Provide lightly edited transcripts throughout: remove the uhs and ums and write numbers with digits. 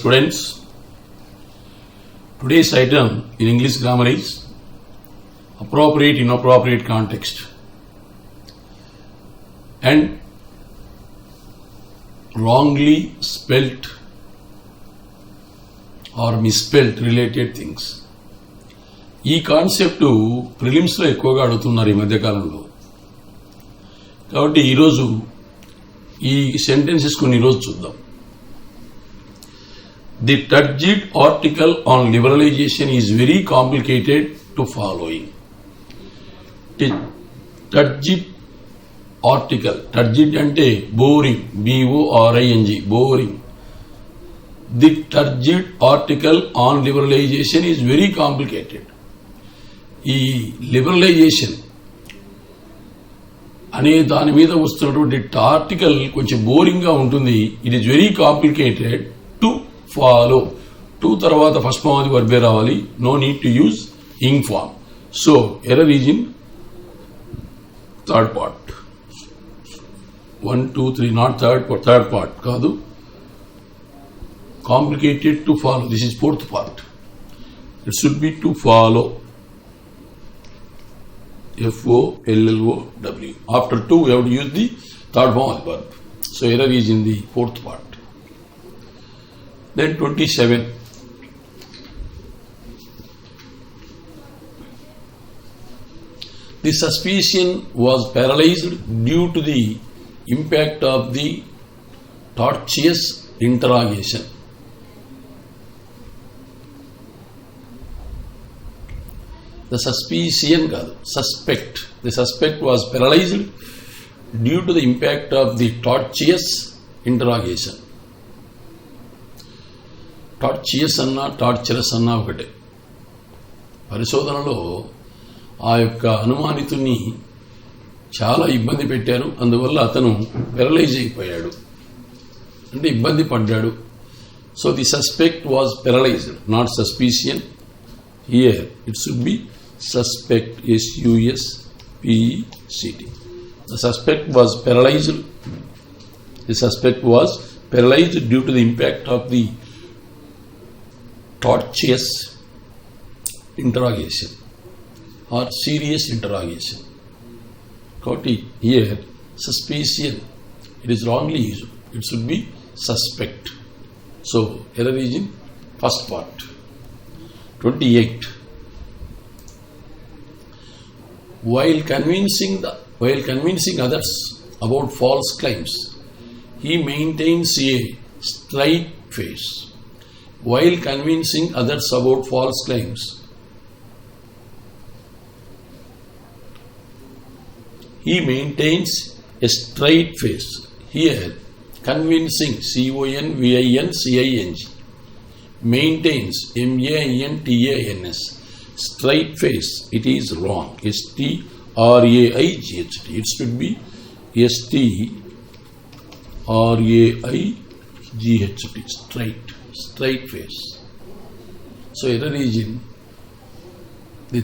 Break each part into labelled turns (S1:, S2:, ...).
S1: students, today's item in English grammar is appropriate, inappropriate context and wrongly spelt or misspelt related things. ఈ concept ప్రిలిమ్స్లో ఎక్కువగా అడుగుతున్నారు ఈ మధ్యకాలంలో. కాబట్టి ఈరోజు ఈ సెంటెన్సెస్ కొన్ని ఈరోజు చూద్దాం. The turgid article on liberalisation is very complicated to following. Turgid article, turgid అంటే boring, BORING, boring. The turgid article on liberalisation is very complicated. ఈ లిబరలైజేషన్ అనే దాని మీద వస్తున్నటువంటి ఆర్టికల్ కొంచెం బోరింగ్ గా ఉంటుంది. It is very complicated to follow. To తర్వాత ఫస్ట్ ఫామ్ అది వర్బే రావాలి. No need to use ing form. So error is in third part. 1, 2, 3 not third part కాదు. Complicated to follow, this is fourth part. It should be to follow. FOLLOW. After 2, we have to use the third form of the verb. So error is in the fourth part. Then 27. The suspicion was paralyzed due to the impact of the tortuous interrogation. The suspicion, suspect. The suspect was paralyzed due to the impact of the tortuous interrogation. Tortuous అన్నా torturous అన్నా ఒకటే. పరిశోధనలో ఆ యొక్క అనుమానితుని చాలా ఇబ్బంది పెట్టారు. అందువల్ల అతను పెరలైజ్ అయిపోయాడు, అంటే ఇబ్బంది పడ్డాడు. So the suspect was paralysed, not suspicion. Here it should be suspect, SUSPECT. The suspect was paralyzed. The suspect was paralyzed due to the impact of the tortuous interrogation or serious interrogation. Here suspicion, it is wrongly used. It should be suspect. So error is in first part. 28. While convincing others about false claims, he maintains a straight face. While convincing others about false claims, he maintains a straight face. Here, convincing, CONVINCING. Maintains, MAINTANS. Straight face, it is wrong. STRAIGHT. It should be STRAIGHT. Straight face. So error is in the,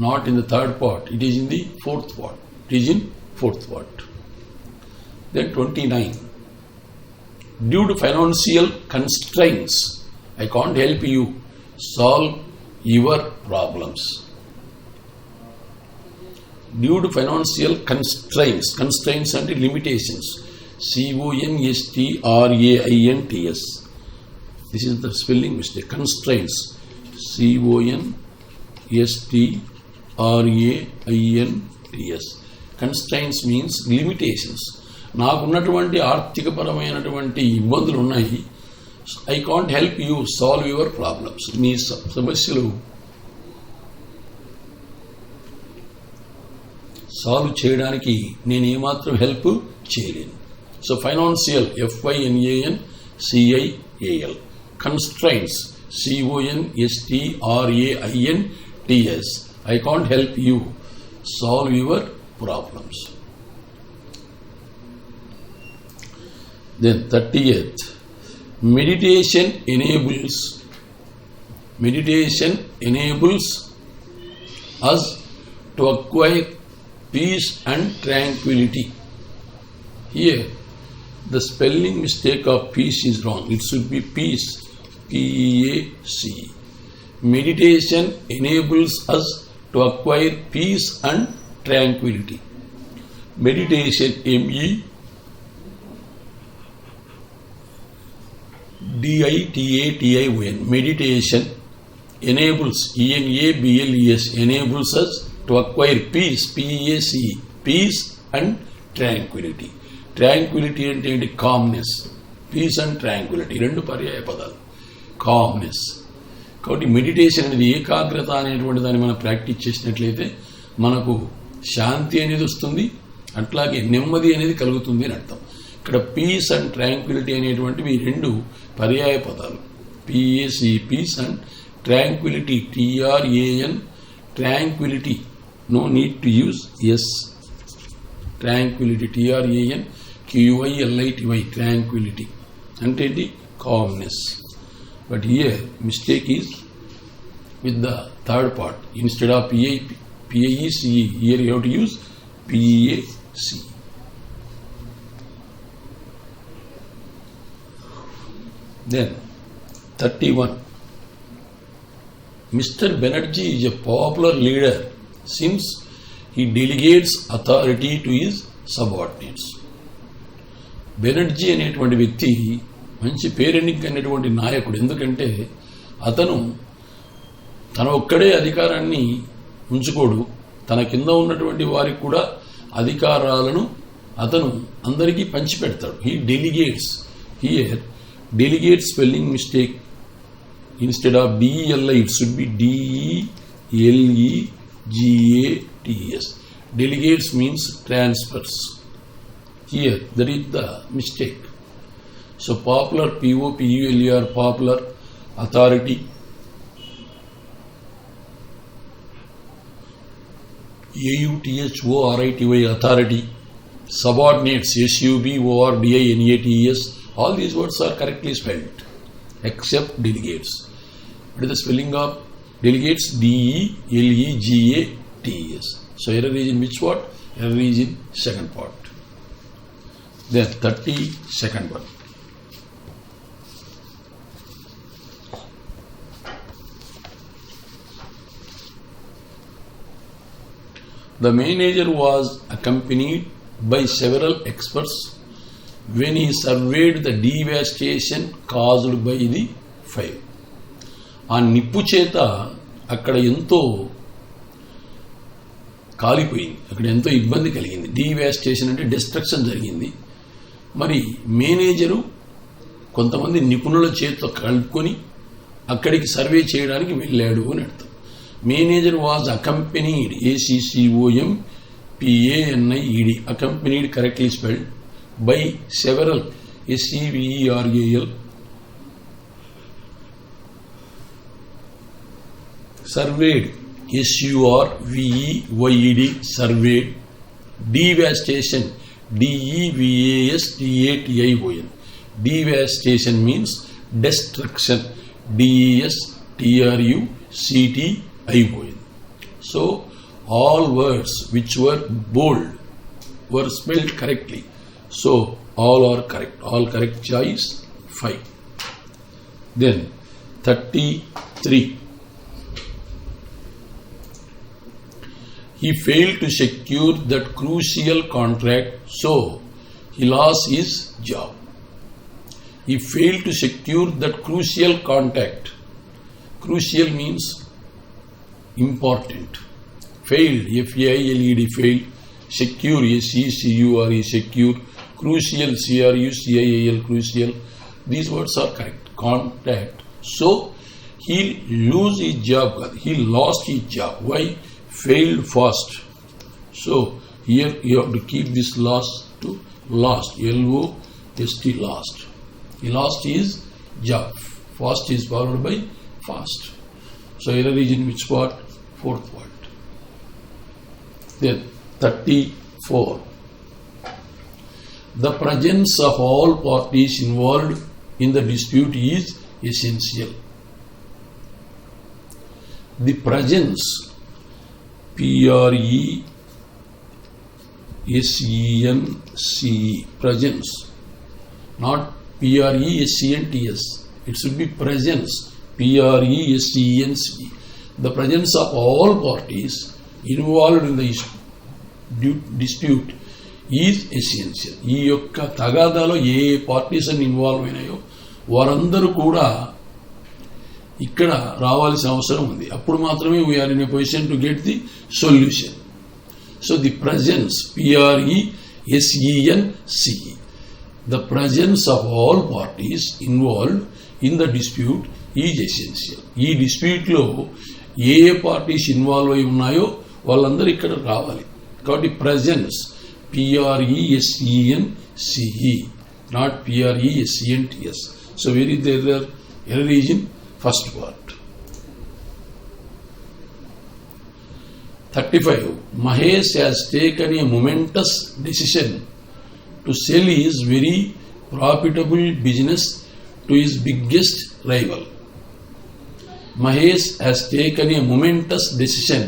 S1: not in the third part. It is in the fourth part. It is in fourth part. Then 29. Due to financial constraints, I can't help you solve your problems. Due to financial constraints and limitations. CONSTRAINTS. This is the spelling mistake. Constraints. CONSTRAINTS. Constraints means limitations. నాకున్నటువంటి ఆర్థికపరమైనటువంటి ఇబ్బందులు ఉన్నాయి. I can't help you solve your problems. మీ సమస్యలు solve చేయడానికి నేను ఏమాత్రం help చేయలేను. So financial, FINANCIAL. Constraints, CONSTRAINTS. I can't help you solve your problems. Then 30th. Meditation enables us to acquire peace and tranquility. Here, the spelling mistake of peace is wrong. It should be peace, P-E-A-C-E. Meditation enables us to acquire peace and tranquility. Meditation, M-E-D-I-T-A-T-I-O-N. Meditation enables, E-N-A-B-L-E-S, enables us to acquire peace, P-E-A-C-E, peace and tranquility. Tranquility అంటే ఏంటి? Calmness. Piece and Tranquility రెండు పర్యాయ పదాలు. Calmness. కాబట్టి meditation అనేది ఏకాగ్రత అనేటువంటి దాన్ని మనం ప్రాక్టీస్ చేసినట్లయితే మనకు శాంతి అనేది వస్తుంది, అట్లాగే నెమ్మది అనేది కలుగుతుంది అని అర్థం. ఇక్కడ పీస్ అండ్ ట్రాంక్విలిటీ అనేటువంటివి రెండు పర్యాయ పదాలు. P A C, peace and tranquility, TRAN, tranquility. No need to use S. Tranquility, TRANQUILITY, tranquility అంటే ఏంటి? Calmness. But here mistake is with the third part. Instead of PAECE, here you have to use PAC. Then 31. Mr. Banerjee is a popular leader since he delegates authority to his subordinates. Banerjee అనేటువంటి వ్యక్తి మంచి పేరెన్నికైనటువంటి నాయకుడు. ఎందుకంటే అతను తన ఒక్కడే అధికారాన్ని ఉంచుకోడు, తన కింద ఉన్నటువంటి వారికి కూడా అధికారాలను అతను అందరికీ పంచిపెడతాడు. He delegates. Here delegate spelling mistake. Instead of DELI it should be DELEGATS. Delegates means transfers. Here that is the mistake. So popular, POPULAR, popular, authority, AUTHORITY, authority, subordinates, SUBORDINATES. All these words are correctly spelled except delegates. What is the spelling of delegates? DELEGATS. So error is in which part? Error is in second part. Then 32nd one. The manager was accompanied by several experts when he surveyed the devastation caused by the fire. ఆ నిప్పు చేత అక్కడ ఎంతో కాలిపోయింది, అక్కడ ఎంతో ఇబ్బంది కలిగింది. డీవాస్టేషన్ అంటే డిస్ట్రక్షన్ జరిగింది. మరి మేనేజరు కొంతమంది నిపుణుల చేతితో కలుపుకొని అక్కడికి సర్వే చేయడానికి వెళ్ళాడు అని అర్థం. Manager was accompanied, ACCOMPANIED, accompanied correctly spelled, by several, SEVERAL, surveyed, SURVEYED, surveyed, devastation, DEVASTATION, devastation means destruction, DESTRUCTION. So all words which were bold were spelled correctly. So all are correct. All correct choice 5. Then 33. He failed to secure that crucial contract, so he lost his job. He failed to secure that crucial contact. Crucial means important. Failed, FAILED, failed. Secure, SECURE, secure. Crucial, CRUCIAL, crucial. These words are correct. Contact. So he lose his job. He lost his job. Why? Failed fast. So here you have to keep this loss to lost, LOST, lost. He lost his job. Fast is followed by fast. So error is in which part? Fourth part. Then 34. The presence of all parties involved in the dispute is essential. The presence, PRESENCE, presence, not PRESENTS, It should be presence. Presence. The presence of all parties involved in the dispute is essential. ఈ యొక్క తగాదాలో ఏ parties అని involve అయినాయో వారందరూ కూడా ఇక్కడ రావాల్సిన అవసరం ఉంది. అప్పుడు మాత్రమే we are in a position to get the solution. So the presence PRESENCE, the presence of all parties involved in the dispute is essential. ఈ డిస్ప్యూట్ లో ఏ పార్టీస్ ఇన్వాల్వ్ అయి ఉన్నాయో వాళ్ళందరూ ఇక్కడ రావాలి. కాబట్టి presence PRESENCE, not PRESENTS. So where is the error? Error is in first part. 35. Mahesh has taken a momentous decision to sell his very profitable business to his biggest rival. Mahesh has taken a momentous decision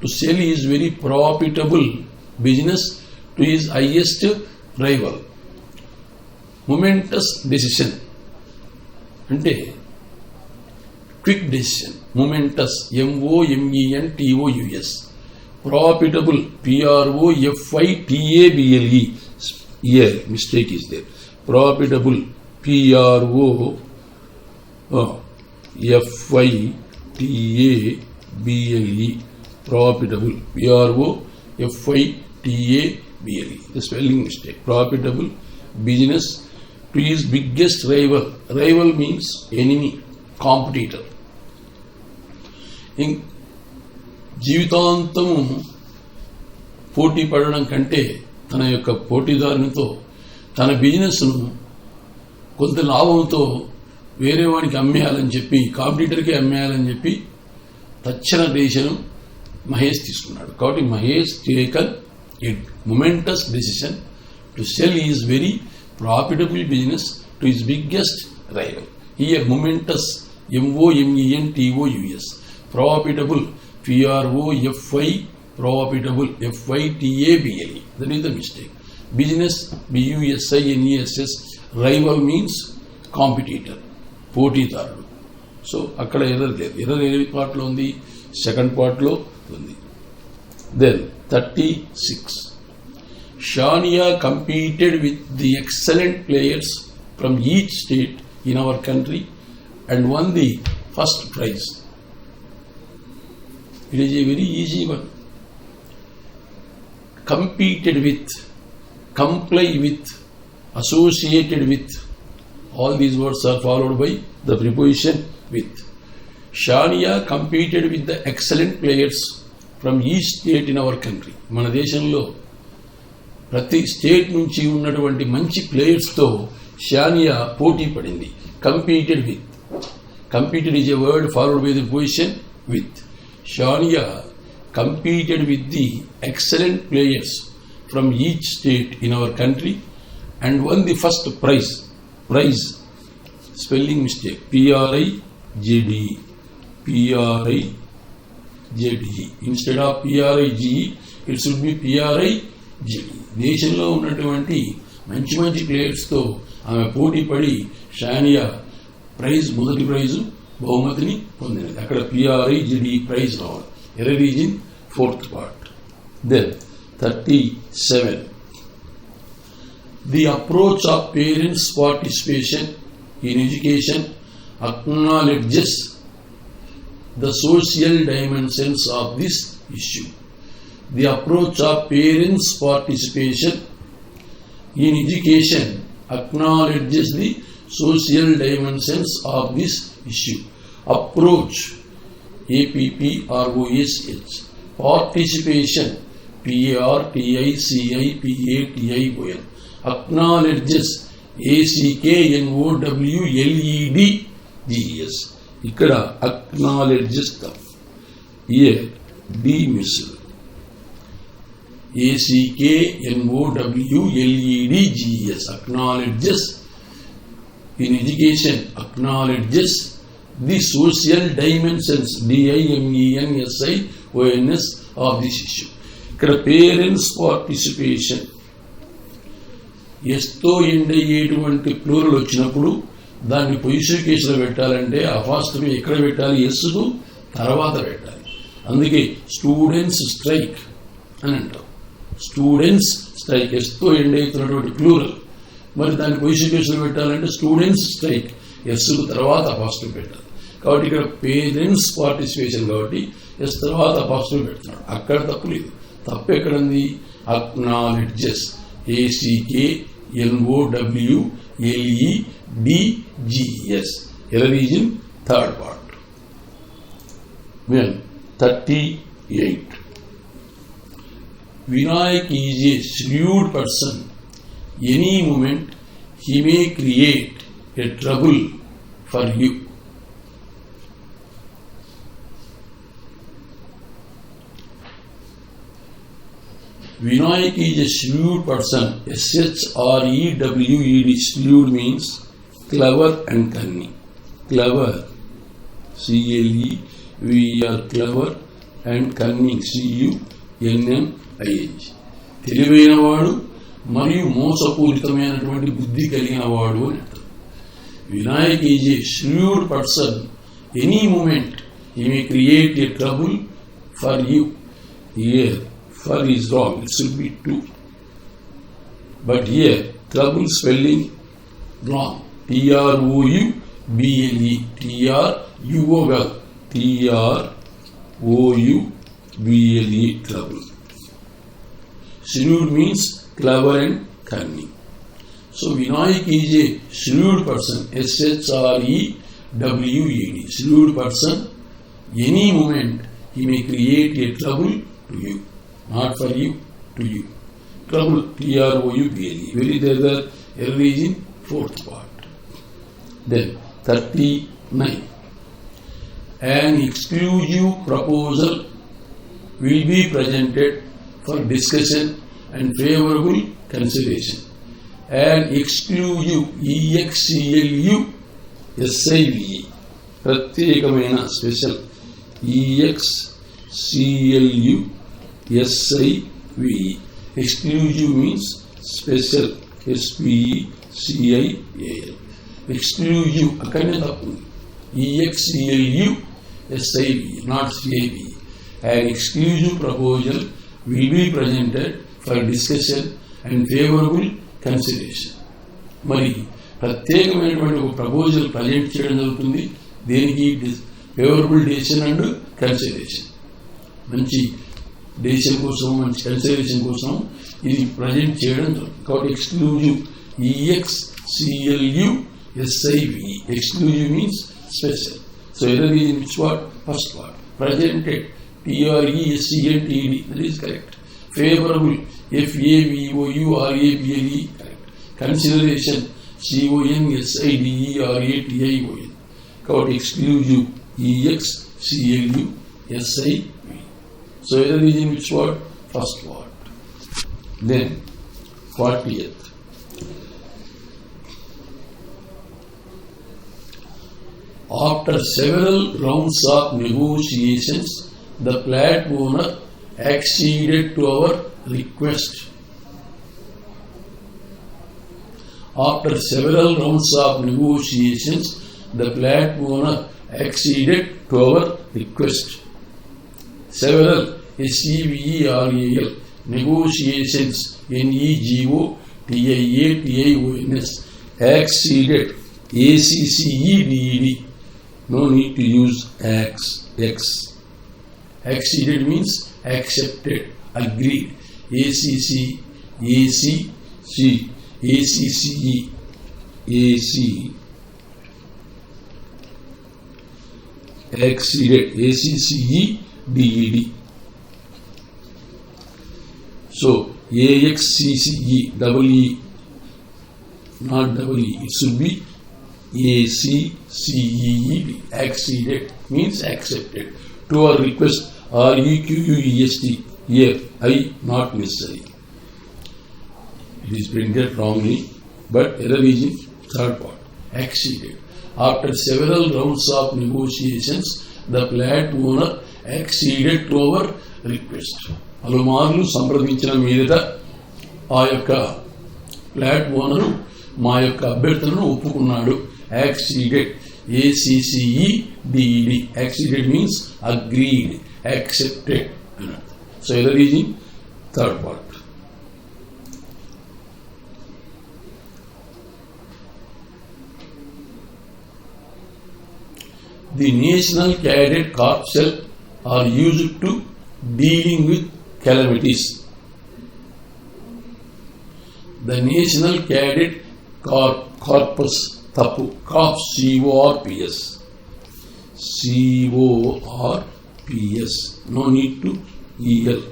S1: to sell his very profitable business to his highest rival. Momentous decision అంటే quick decision. Momentous MOMENTOUS. Profitable PROFITABLE. Here mistake is there. Profitable PROFITABLE. Profitable PROFITABLE. The spelling mistake. Profitable business to his biggest rival. Rival means enemy, competitor. జీవితాంతము పోటీ పడడం కంటే తన యొక్క పోటీదారునితో తన బిజినెస్ను కొంత లాభంతో వేరే వాడికి అమ్మేయాలని చెప్పి, కాంపిటీటర్కి అమ్మేయాలని చెప్పి తక్షణ డెసిషన్ మహేష్ తీసుకున్నాడు. కాబట్టి Mahesh taken A momentous decision to cell is very profitable business to his biggest rival. Here momentous MOMENTOUS. Profitable profitable FITABLE. That is the mistake. Business BUSINESS. Rival means competitor, పోటీదారుడు. సో అక్కడ error లేదు. Error ఏ పార్ట్లో ఉంది? Second పార్ట్లో ఉంది. Then 36. Shania competed with the excellent players from each state in our country and won the first prize. It is a very easy one. Competed with, comply with, associated with, all these words are followed by the preposition with. Shania competed with the excellent players from each state in our country. మన దేశంలో ప్రతి state నుంచి ఉన్నటువంటి మంచి ప్లేయర్స్తో షానియా పోటీ పడింది. Competed with. Competed is a word followed by the preposition with. Shania competed with the excellent players from each state in our country and won the first prize. Prize, spelling mistake, PRIZE. Instead of PRIGE, it should be PRIGE. దేశంలో ఉన్నటువంటి మంచి మంచి ప్లేయర్స్తో ఆమె పోటీ పడి Shaniya praise, మొదటి price బహుమతిని పొందినది. అక్కడ PRIGE ప్రైజ్ రావాలి. Error is in fourth part. Then 37. The approach of parents' participation in education acknowledges the social dimensions of this issue. The approach of parents' participation in education acknowledges the social dimensions of this issue. Approach, APPROSH. Participation, PARTICIPATION. Acknowledges, ACKNOWLEDGES. ఇక్కడ acknowledges the here D missile. ACKNOWLEDGES. Acknowledges in education, acknowledges the social dimensions, DIMENSIONS of this issue. ఇక్కడ parents participation ఎస్తో end అయ్యేటువంటి plural వచ్చినప్పుడు దాన్ని positive కేసులో పెట్టాలంటే apostrophe ఎక్కడ పెట్టాలి? ఎస్కు తర్వాత పెట్టాలి. అందుకే స్టూడెంట్స్ స్ట్రైక్ అని అంటాం. స్టూడెంట్స్ స్ట్రైక్ ఎస్తో ఎండ్ అవుతున్నటువంటి ప్లూరల్. మరి దాన్ని పొజిటివ్ కేసులో పెట్టాలంటే స్టూడెంట్స్ స్ట్రైక్ ఎస్కు తర్వాత అపాస్ట్రఫీ పెట్టాలి. కాబట్టి ఇక్కడ పేరెంట్స్ పార్టిసిపేషన్ కాబట్టి ఎస్ తర్వాత అపాస్ట్రఫీ పెడుతున్నాడు. అక్కడ తప్పు లేదు. తప్పు ఎక్కడుంది? అక్నాలెడ్జెస్ ACKNOWLEDGES. Error is in third part. Then 38. Vinayak is a shrewd person. Any moment he may create a trouble for you. Vinayak is a shrewd person. SHREWED. Shrewd means clever and cunning. Clever, CLEVER, clever, and cunning, CUNNING. తెలివైనవాడు మరియు మోసపూరితమైనటువంటి బుద్ధి కలిగిన వాడు అని అంటారు. Vinayak is a shrewd person. Any moment he may create a trouble for you. Here for is wrong, it should be to. But here trouble spelling wrong. TROUBLE, TROUBLE, trouble. Shrewd means clever and cunning. So Vinayak is a shrewd person. SHREWED. Shrewd person. Any moment he may create a trouble to you. Not for you, to you. Trouble, TROUBLE. Very there error is in fourth part. Then 39. An exclusive proposal will be presented for discussion and favorable consideration. An exclusive, EXCLUSIVE. ప్రత్యేకమైన special, EXCLUSIVE. Exclusive means special, SPECIAL. Exclusive అక్కడనే తప్పు. EXCLUSIVE, not CIVE. An exclusive proposal will be presented for discussion and favorable consideration. మరి ప్రత్యేకమైనటువంటి ఒక proposal present చేయడం జరుగుతుంది. దేనికి? Favourable decision and consideration. మంచి డెసిషన్ కోసం, మంచి కన్సిడరేషన్ కోసం ఇది ప్రజెంట్ చేయడం జరుగుతుంది. కాబట్టి exclusive, EXCLUSIVE. Exclusive means special. So error is in which part? First part. Presented, PRESCENTED. That is correct. Favorable, FAVOURABLE. Correct. Consideration, CONSIDERATION. కాబట్టి exclusive, EXCLUSIVE. So error is in which word? First word. Then 40th. After several rounds of negotiations, the flat owner acceded to our request. After several rounds of negotiations, the flat owner acceded to our request. Several, SEVERAL. Negotiations, NEGOTIATIONS. Acceded, ACCEDED. No need to use X. Acceded means accepted, agreed. ACCE, acceded, ACCEDED. So AXCCE, double E, not double E. It should be ACCED. Acceded means accepted. To our request, REQUEST. Here, I not necessary. It is printed wrongly, but error is in third part. Acceded. After several rounds of negotiations, the flat owner acceded to our request. పలుమార్లు సంప్రదించిన మీదట ఆ యొక్క flat owner మా యొక్క అభ్యర్థనను ఒప్పుకున్నాడు. acceded, ACCEDED. Acceded means agreed, accepted. So either is in third part. The National Cadet Corps are used to dealing with calamities. The National Cadet Corps, Tapu, Corps, CORPS. CORPS. No need to EL.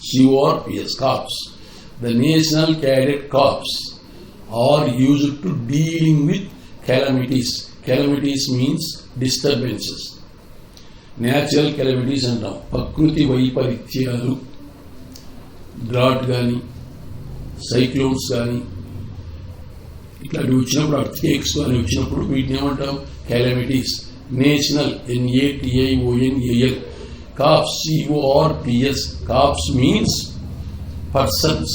S1: CORPS, Corps. The National Cadet Corps are used to dealing with calamities. Calamities means disturbances. Natural calamities అంటాం. ప్రకృతి వైపరీత్యాలు, drought కానీ, cyclones కానీ, ఇట్లాంటివి వచ్చినప్పుడు, earthquakes కానీ వచ్చినప్పుడు వీటిని ఏమంటాం? calamities. National, NATIONAL. Corps, CORPS. Corps means persons,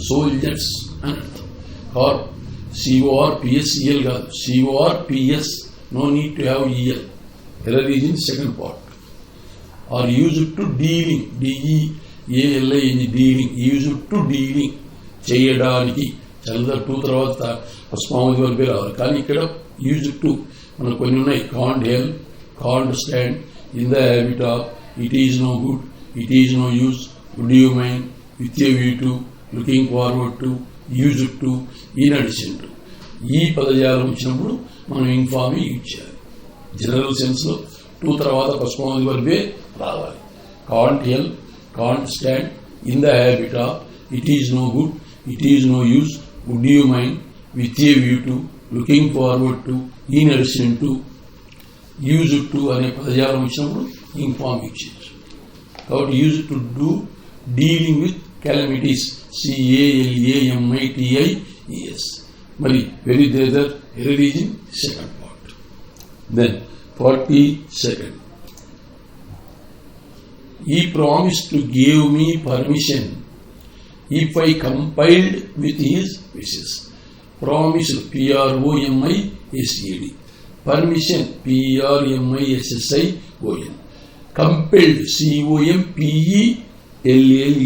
S1: soldiers అని అర్థం. CORPS, EL కాదు. CORPS, no need to have EL. Error is in second part. Are used to dealing, DEALING, dealing, used to dealing, చేయడానికి. చల్లదా two తర్వాత పశ్చిమావధి వరకు రావాలి. కానీ ఇక్కడ used to మనకు కొన్ని ఉన్నాయి. Can't help, can't stand, in the habit of, it is no good, it is no use, would you mind, with a view to, looking forward to, used to, in addition to. ఈ పదజాలం వచ్చినప్పుడు మనం ing form use చేయాలి. General సెన్స్లో to తర్వాత పశ్చిమావధి వరకే రావాలి. Can't help, can't stand, in the habit of, it is no good, it is no use, would you mind, with a view to, looking forward to, in addition to, used to అనే పదజాలం వచ్చినప్పుడు inform use చేయొచ్చు. కాబట్టి use to do dealing with calamities, CALAMITIES. మరి very there error is in second part. Then 42nd. He promised to give me permission if I complied with his wishes. Promise, PROMISED. Permission, PRMISSION. Compelled, COMPELLED.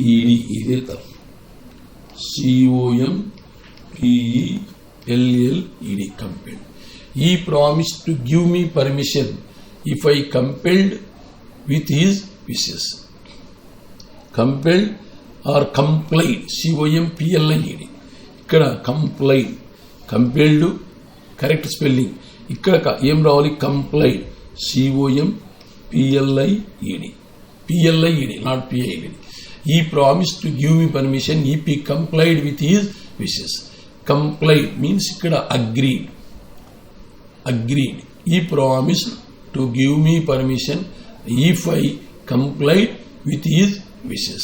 S1: ఇదే తప్పు. COMPELLED, compelled. He promised to give me permission if I compelled with his wishes. Compelled or complied, COMPLIED. ఇక్కడ complied, compelled correct spelling. ఇక్కడ ఏం రావాలి? Complied, COMPLIED. PLIED, not PID. He promised to give me permission if he complied with his wishes. Complied means ikkada agreed. Agreed. He promised to give me permission if I complied with his wishes.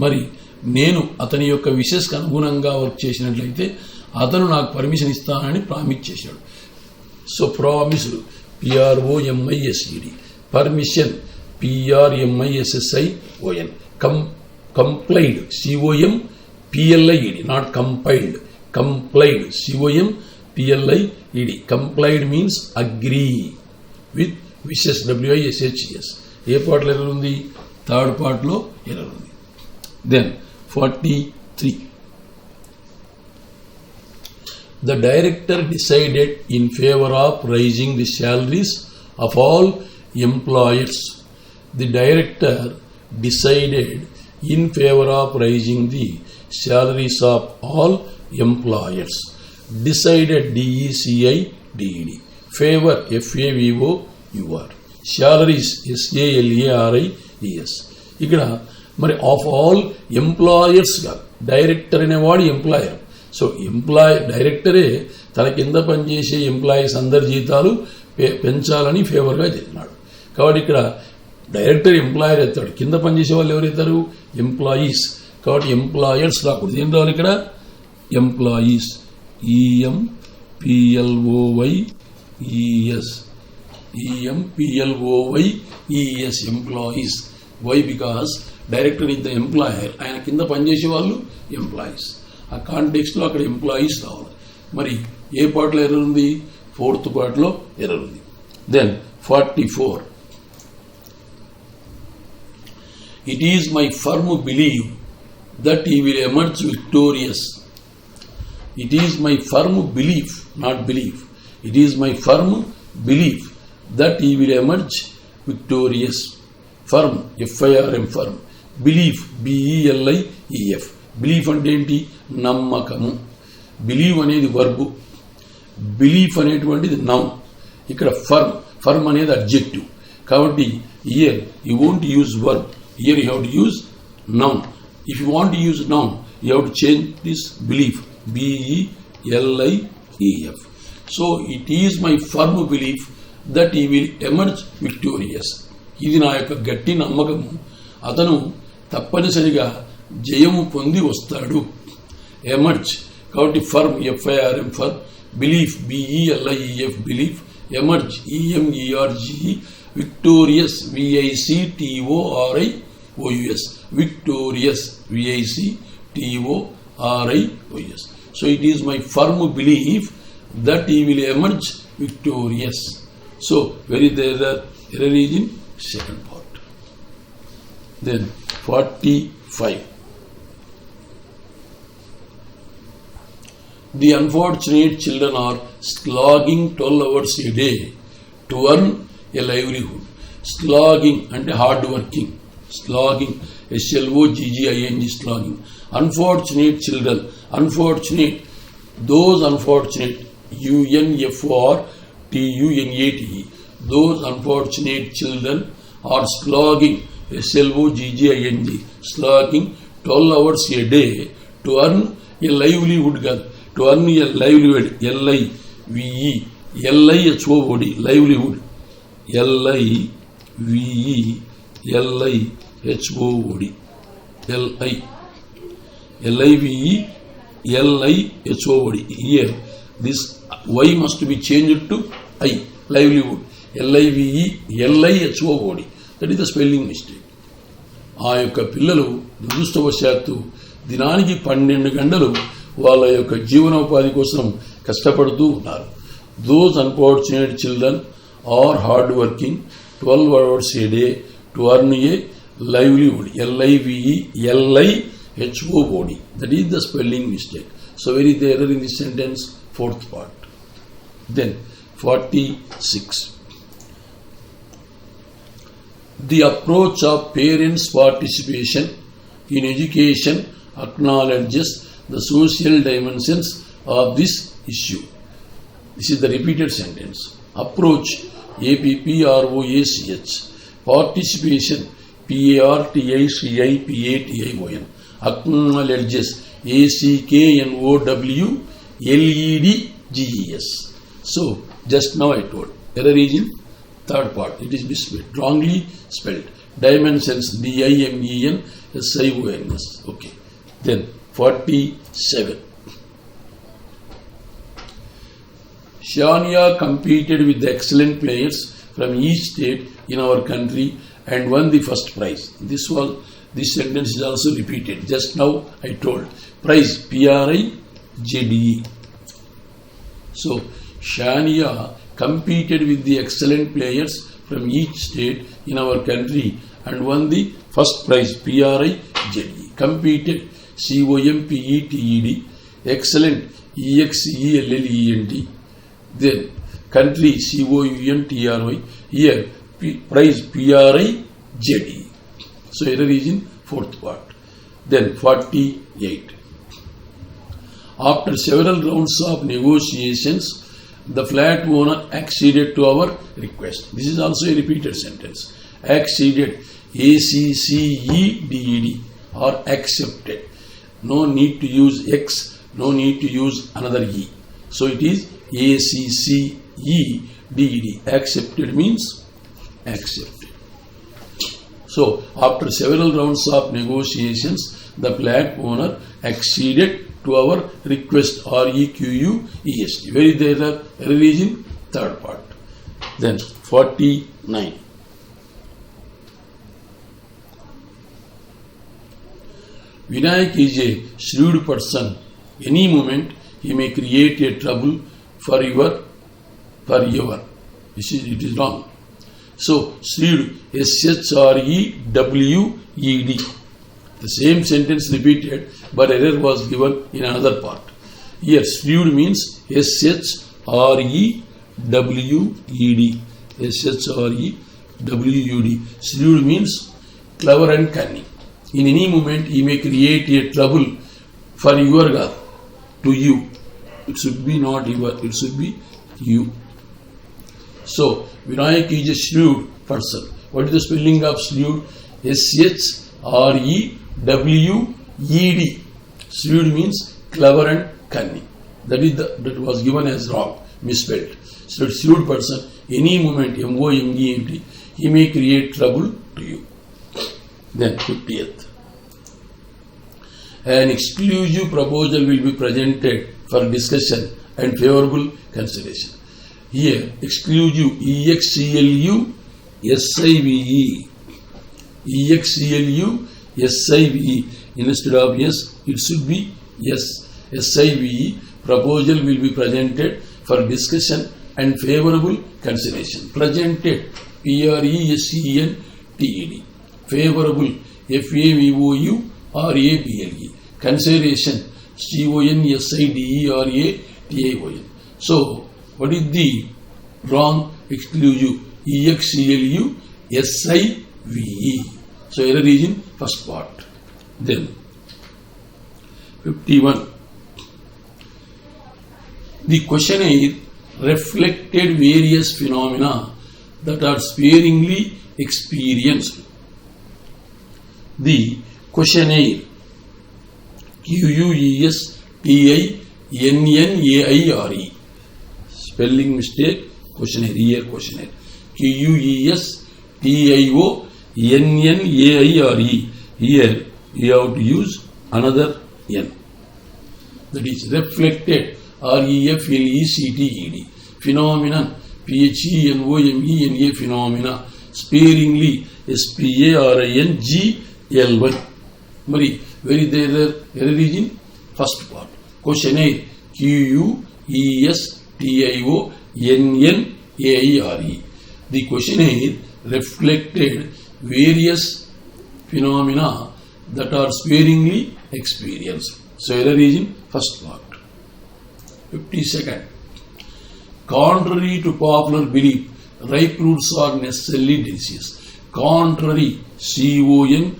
S1: మరి నేను అతని యొక్క విషెస్కి అనుగుణంగా work చేసినట్లయితే అతను నాకు permission ఇస్తానని promise చేశాడు. So promised, PROMISED. Permission, PRMISSION. Complied, COMPLIED, not compiled. Complied, COMPLIED. Complied means agree with wishes, WISHES. ఏ పార్ట్లో ఎర్రర్ ఉంది? థర్డ్ పార్ట్లో ఎర్రర్ ఉంది. Then 43. The director decided in favor of raising the salaries of all employers. The director decided in favor of raising the salaries of all employers. Decided, DECIDED. Favor, FAVOUR. Salaries, SALARIES. ఇక్కడ మరి of all employers గా director అనేవాడు employer. So డైరెక్టరే తన కింద పనిచేసే employees అందరి జీతాలు పెంచాలని ఫేవర్గా చెప్పినాడు. కాబట్టి ఇక్కడ డైరెక్టర్ ఎంప్లాయర్ ఎత్తాడు, కింద పనిచేసే వాళ్ళు ఎవరైతారు? ఎంప్లాయీస్. కాబట్టి ఎంప్లాయర్స్ రాకూడదు. ఏం రావాలి ఇక్కడ? Employees, EMPLOYES. Employees. Why? Because director is the employer, ఆయన కింద పనిచేసే వాళ్ళు ఎంప్లాయీస్. ఆ కాంటెక్స్ట్లో అక్కడ ఎంప్లాయీస్ రావాలి. మరి ఏ పార్ట్లో ఎర్రర్ ఉంది? fourth part lo error undi. Then 44. It is my firm belief that he will emerge victorious. It is my firm belief, not belief. It is my firm belief that he will emerge victorious. Firm, F-I-R-M, firm. Belief, B-E-L-I-E-F. Belief అంటే ఏంటి? నమ్మకము. Believe అనేది verb, belief అనేటువంటిది noun. ఇక్కడ firm అనేది adjective. కాబట్టి here you won't use verb, here you have to use noun. If you want to use noun, you have to change this belief, B-E-L-I-E-F. So it is my firm belief that he will emerge victorious. ఇది నా యొక్క గట్టి నమ్మకము, అతను తప్పనిసరిగా జయము పొంది వస్తాడు. ఎమర్జ్ కాబట్టి firm, F-I-R-M, firm. Belief, B-E-L-I-E-F, belief. Emerge, E-M-E-R-G-E. Victorious, V-I-C-T-O-R-I-O-U-S. Victorious, V-I-C-T-O-R-I-O-U-S. So it is my firm belief that he will emerge victorious. So where is the error? Error is in second part. Then 45. The unfortunate children are slogging 12 hours a day to earn a livelihood. Slogging and hard working. Slogging, S-L-O-G-G-I-N-G, slogging. Unfortunate children, unfortunate, those unfortunate, U-N-F-O-R-T-U-N-A-T-E, those unfortunate children are slogging, S-L-O-G-G-I-N-G, slogging 12 hours a day to earn a livelihood, to earn a livelihood, L-I-V-E, L-I-H-O-O-D, livelihood, L-I-V-E, L-I-H-O-O-D, L-I-V-E, L-I-H-O-O-D. Here, this Y must be changed to I, livelihood, L-I-V-E, L-I-H-O-O-D. That is the spelling mistake. ఆ యొక్క పిల్లలు దురదృష్టవశాత్తు దినానికి 12 గంటలు వాళ్ళ యొక్క జీవనోపాధి కోసం కష్టపడుతూ ఉన్నారు. Those unfortunate children are hard working 12 hours a day to earn a livelihood, L-I-V-E, L-I-H-O-O-D. That is the spelling mistake. So where is the error in this sentence? Fourth part. Then 46. The approach of parents' participation in education acknowledges the social dimensions of this issue. This is the repeated sentence. Approach, A-P-P-R-O-A-C-H. Participation, P-A-R-T-I-C-I-P-A-T-I-O-N. Acknowledges, A-C-K-N-O-W-L-E-D-G-E-S. So, just now I told, error is in third part. It is misspelled, wrongly spelled. Dimensions, D-I-M-E-N-S-I-O-N-S. Okay. Then 47. Shania competed with the excellent players from each state in our country and won the first prize. This sentence is also repeated. Just now I told. Prize, P-R-I-Z-E. So, Shania competed with the excellent players from each state in our country and won the first prize, P-R-I-Z-E. Competed, C-O-M-P-E-T-E-D. Excellent, E-X-E-L-L-E-N-T. Then country, C-O-U-N-T-R-Y. Here prize, P-R-I-Z-E. So error is in fourth part. Then 48. After several rounds of negotiations, the flat owner acceded to our request. This is also a repeated sentence. Acceded, A-C-C-E-D-E-D, or accepted. No need to use X, no need to use another E. So it is A-C-C-E-D-E-D. Accepted means accepted. So after several rounds of negotiations, the flat owner acceded to our request, R-E-Q-U-E-S-T. Where is the error? Error is in third part. Then 49. Vinayak is a shrewd person. Any moment he may create a trouble for your for your. It is wrong. So, shrewd, S-H-R-E-W-E-D. The same sentence repeated, but error was given in another part. Here, shrewd means S-H-R-E-W-E-D. S-H-R-E-W-E-D. Shrewd means clever and cunning. In any moment, he may create a trouble for your God, to you. It should be not your, it should be you. So, Vinayak is a shrewd person. What is the spelling of shrewd? S-H-R-E-W-E-D. Shrewd means clever and cunning. That was given as wrong, misspelled. So, shrewd person, any moment, M-O-M-E-N-T, he may create trouble to you. Then, 50th. An exclusive proposal will be presented for discussion and favorable consideration. Here, exclusive, E-X-C-L-U-S-I-V-E. E-X-C-L-U-S-I-V-E. Instead of yes, it should be yes. S-I-V-E. Proposal will be presented for discussion and favorable consideration. Presented, P-R-E-S-E-N-T-E-D. Favorable, F-A-V-O-U-R-A-B-L-E. Consideration, C-O-N-S-I-D-E-R-A-T-I-O-N. So, what is the wrong exclusive? E-X-C-L-U-S-I-V-E. So, error is in first part. Then, 51. The questionnaire reflected various phenomena that are sparingly experienced. The questionnaire, Q-U-E-S-T-I-N-N-A-I-R-E. Spelling mistake, questionnaire, here questionnaire. Q-U-E-S-T-I-O-N-N-A-I-R-E. Here you have to use another N. That is reflected, R-E-F-L-E-C-T-E-D. Phenomenon, P-H-E-N-O-M-E-N-A, phenomena. Sparingly, S-P-A-R-I-N-G-L-Y. Mari, where is the error? Error is in first part. Questionnaire, Q-U-E-S-T-I-O-N-N-A-I-R-E. The questionnaire reflected various phenomena that are sparingly experienced. So, error is in first part. 52nd. Contrary to popular belief, ripe fruits are necessarily delicious. Contrary, C-O-N-T-R-A-R-Y.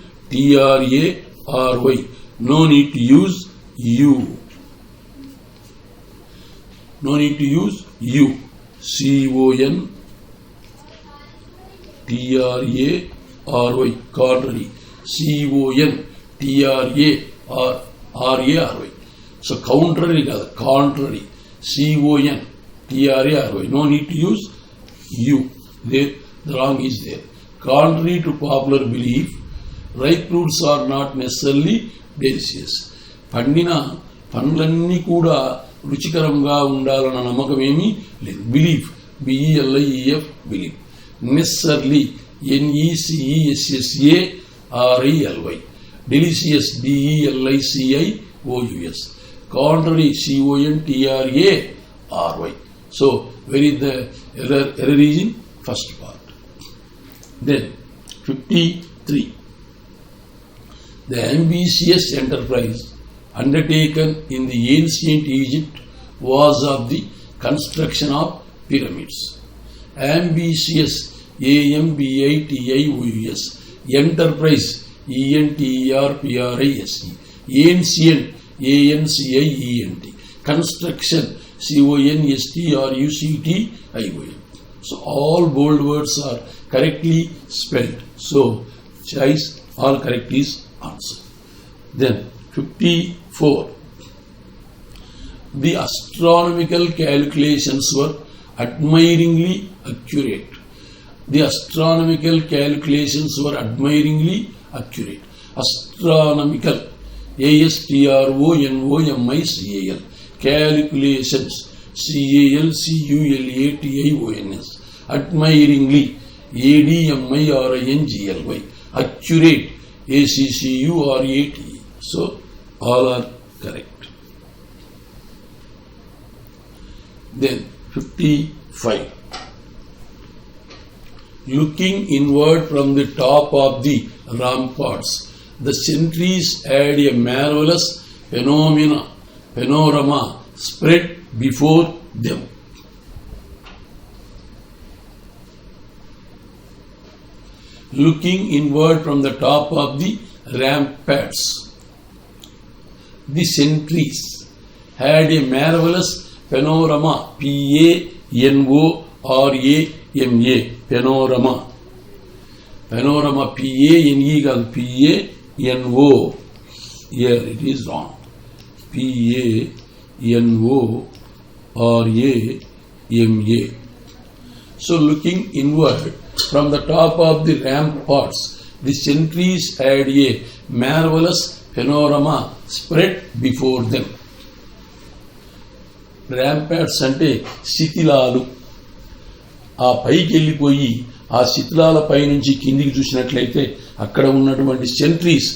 S1: No need to use you. No need to use you. C-O-N-T-R-A-R-Y. Contrary. C-O-N-T-R-A-R-Y. So, contrary, contrary. C-O-N-T-R-A-R-Y. No need to use you. There, the wrong is there. Contrary to popular belief, ripe fruits are not necessarily delicious. పండ్లన్నీ కూడా రుచికరంగా ఉండాలన్న నమ్మకం ఏమీ లేదు. Belief, B E L I E F, belief. Necessarily, NECESSARILY. Delicious, DELICIOUS. Contrary, CONTRARY. So, where is the error? Error is in first part. Then, 53. The ambitious enterprise undertaken in the ancient Egypt was of the construction of pyramids. Ambitious, AMBITIOUS. Enterprise, ENTERPRISE. Ancient, ANCIENT. Construction, CONSTRUCTION. So, all bold words are correctly spelled. So, choice, all correct is answer. Then, 54. The astronomical calculations were admiringly accurate. The astronomical calculations were admiringly accurate. Astronomical, ASTRONOMICAL. Calculations, CALCULATIONS. Admiringly, ADMIRINGLY. Accurate, ACCURATE. So, all are correct. Then, 5. Looking inward from the top of the ramparts, the sentries had a marvelous panorama spread before them. Looking inward from the top of the ramparts, the sentries had a marvelous panorama, P-A-N-O-R-A-M-A, panorama. Panorama, P-A-N-E called P-A-N-O. Here it is wrong. P-A-N-O-R-A-M-A. So looking inward from the top of the ramparts, the sentries had a marvelous panorama spread before them. ర్యాంపాడ్స్ అంటే శిథిలాలు. ఆ పైకి వెళ్ళిపోయి ఆ శిథిలాల పై నుంచి కిందికి చూసినట్లయితే అక్కడ ఉన్నటువంటి సెంట్రీస్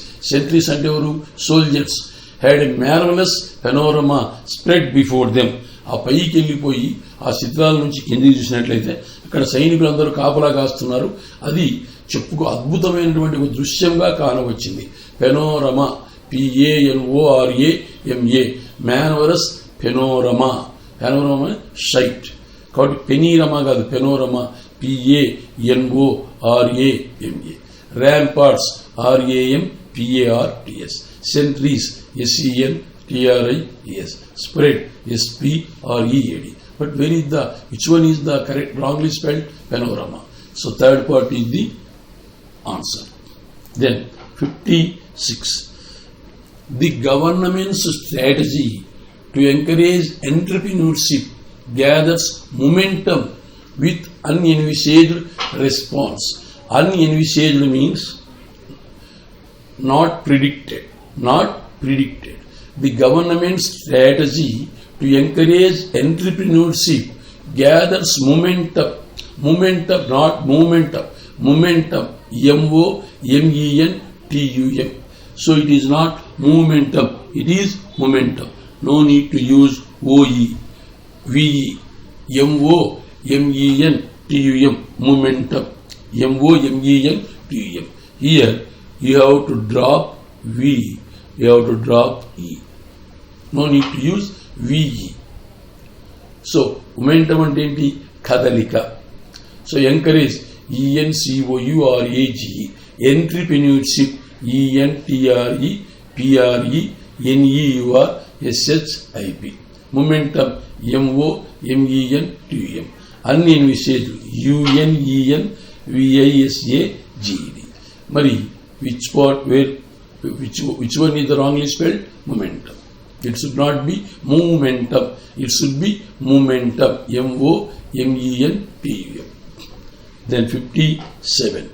S1: అంటే ఎవరు? Soldiers. Had a marvellous panorama spread before them. ఆ పైకి వెళ్ళిపోయి ఆ శిథిలాల నుంచి కిందికి చూసినట్లయితే అక్కడ సైనికులందరూ కాపలా కాస్తున్నారు. అది అద్భుతమైనటువంటి ఒక దృశ్యంగా కానవచ్చింది. పెనోరమా, PANORAMA, మ్యార్వలస్ పెనోరమా. పెనోరమా సైట్ కాబట్టి పెనీరమా కాదు, పెనోరమా, PANORAMA. Ramparts, RAMPARTS. సెంట్రీస్, SENTRIES. spread, SPREAD. But which one is the correct, wrongly spelled? Panorama. So third part is the answer. Then 56. The government's strategy to encourage entrepreneurship gathers momentum with unenvisaged response. Unenvisaged means not predicted. The government's strategy to encourage entrepreneurship gathers momentum, not momentum. Momentum, MOMENTUM. So it is not momentum, it is momentum. No need to use OE, VE, MOMENTUM, momentum, MOMENTUM. Here you have to drop V, you have to drop E. No need to use VE. So momentum and kadalika. So encourage, ENCOURAGE, entrepreneurship, ENTREPRENEURSHIP. Momentum, MOMENTUM. Unenvisaged, UNENVISAGED. Mari, which one is the wrongly spelled? Momentum. It should not be momentum. It should be momentum. MOMENTUM. Then 57.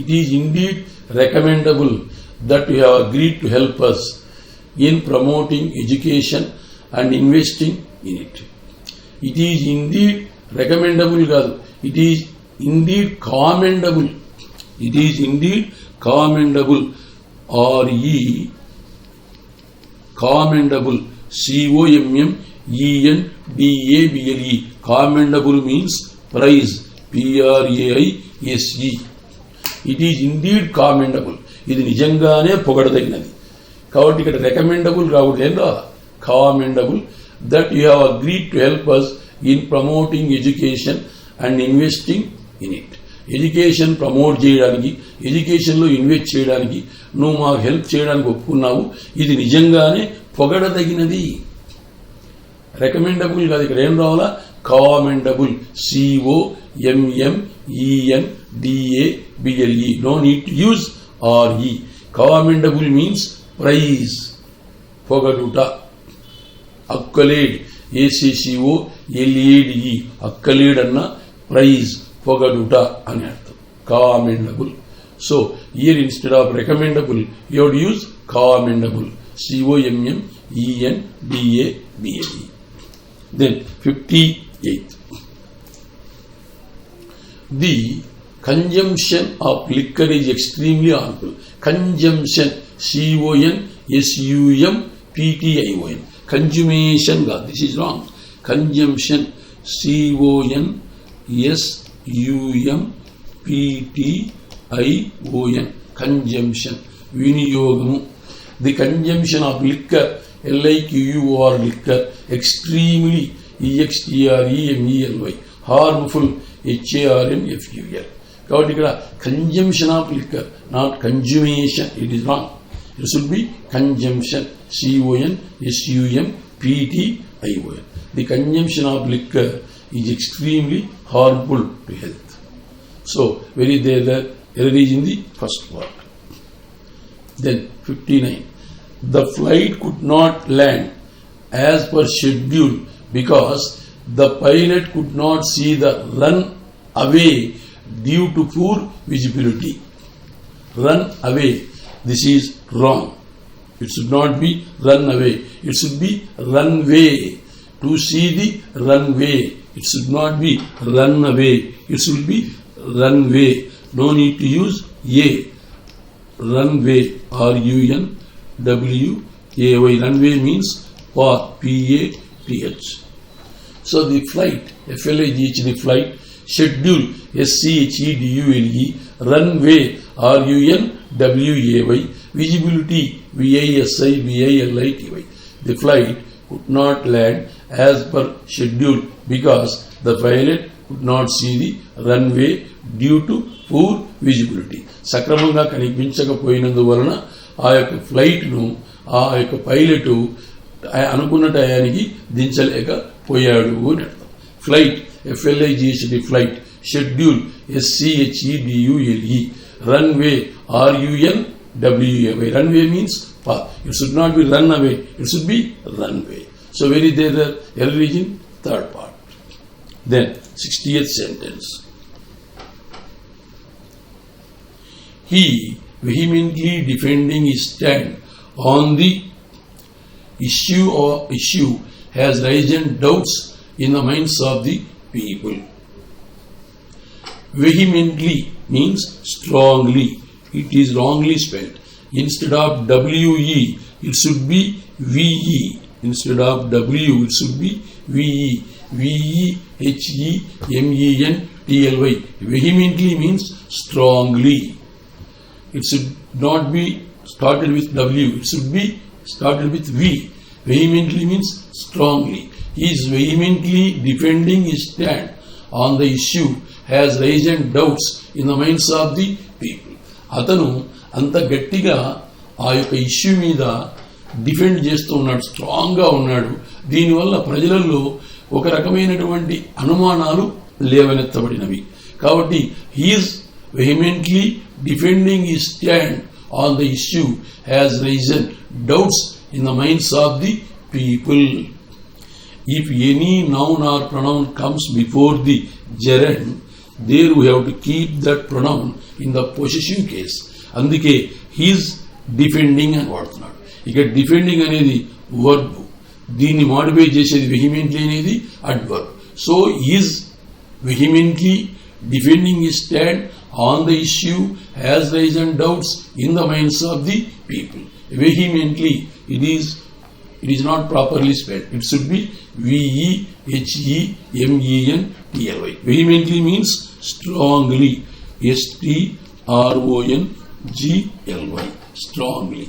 S1: It is indeed recommendable that you have agreed to help us in promoting education and investing in it. It is indeed recommendable, it is indeed commendable. It is indeed commendable. Commendable. COMMENDABLE. Commendable means praise. PRAISE. It is indeed commendable. ఇది నిజంగానే పొగడదగినది. కాబట్టి ఇక్కడ recommendable రావడం లేదా? Commendable that you have agreed to help us in promoting education and investing in it. Education promote చేయడానికి, ఎడ్యుకేషన్లో invest చేయడానికి నువ్వు మాకు హెల్ప్ చేయడానికి ఒప్పుకున్నావు. ఇది నిజంగానే పొగడదగినది. రికమెండబుల్ కాదు, ఇక్కడ ఏం రావాలా? Commendable. COMMENDABLE. No need to use RE. Commendable means praise, పొగడుట. Accolade, ACCOLADE. అక్కలేడ్ అన్న ప్రైజ్, పొగడుట అని అర్థం. Commendable. So here instead of recommendable you have to use commendable. COMMENDABLE. Then 58. The consumption of liquor is extremely harmful. Consumption, CONSUMPTION. Consummation, God, this is wrong. Consumption, CONSUMPTION. Consumption, Viniyogamu. The consumption of liquor, LIQUR, liquor, extremely, EXTREMELY, harmful, HARMFUL. కాబట్టి ఇక్కడ consumption of liquor, not consummation. It is wrong. It should be consumption, CONSUMPTION. The consumption of liquor is extremely harmful to health. So, very there the error is in the first part. Then 59. The flight could not land as per schedule because the pilot could not see the run away due to poor visibility. Run away. This is wrong. It should not be run away. It should be runway. To see the runway. It should not be run away. It should be runway. No need to use A. Runway. RUNWAY. Runway means path. PATH. So the flight, FLIGH, the flight, schedule, SCHEDULE, runway, RUNWAY, visibility, VISIBILITY. The flight could not land as per schedule because the pilot could not see the runway due to poor visibility. సక్రమంగా కనిపించకపోయినందువలన ఆ యొక్క ఫ్లైట్ను ఆ యొక్క pilot అనుకున్న టయానికి దించలేకపోయాడు అని అర్థం. Flight, FLIGHT, flight, schedule, SCHEDULE, runway, RUNWAY. Runway means path. It should not be run away. It should be runway. So very there the error is in third part. Then 60th sentence. He vehemently defending his stand on the issue has raised doubts in the minds of the people. Vehemently means strongly. It is wrongly spelled. Instead of WE, it should be VE. Instead of W, it should be VE. VEHEMENTLY. Vehemently means strongly. It should not be started with W. It should be started with V. Vehemently means strongly. He is vehemently defending his stand on the issue has raised doubts in the minds of the people. అతను అంత గట్టిగా ఆ యొక్క issue మీద defend చేస్తూ ఉన్నాడు, స్ట్రాంగ్గా ఉన్నాడు. దీనివల్ల ప్రజలలో ఒక రకమైనటువంటి అనుమానాలు లేవనెత్తబడినవి. కాబట్టి he's vehemently defending his stand on the issue has raised doubts in the minds of the people. If any noun or pronoun comes before the gerund, there we have to keep that pronoun in the possessive case. అందుకే he's defending అని వాడుతున్నాడు. ఇక defending అనేది verb, దీన్ని modify చేసేది వెహిమెంట్లీ అనేది adverb. So is వెహిమెంట్లీ defending his stand on the issue has raised doubts in the minds of the people. Vehemently, it is not properly spelled. It should be VEHEMENTLY. Vehemently means strongly. STRONGLY. Strongly.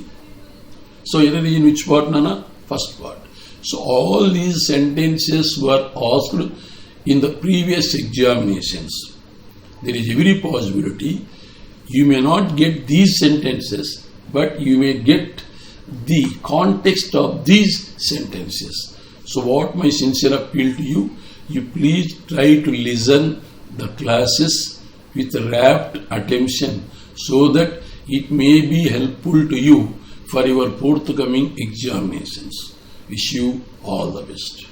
S1: So, it is in which part, Nana? First part. So, all these sentences were asked in the previous examinations. There is every possibility you may not get these sentences, but you may get the context of these sentences. So what my sincere appeal to you, you please try to listen the classes with rapt attention so that it may be helpful to you for your forthcoming examinations. Wish you all the best.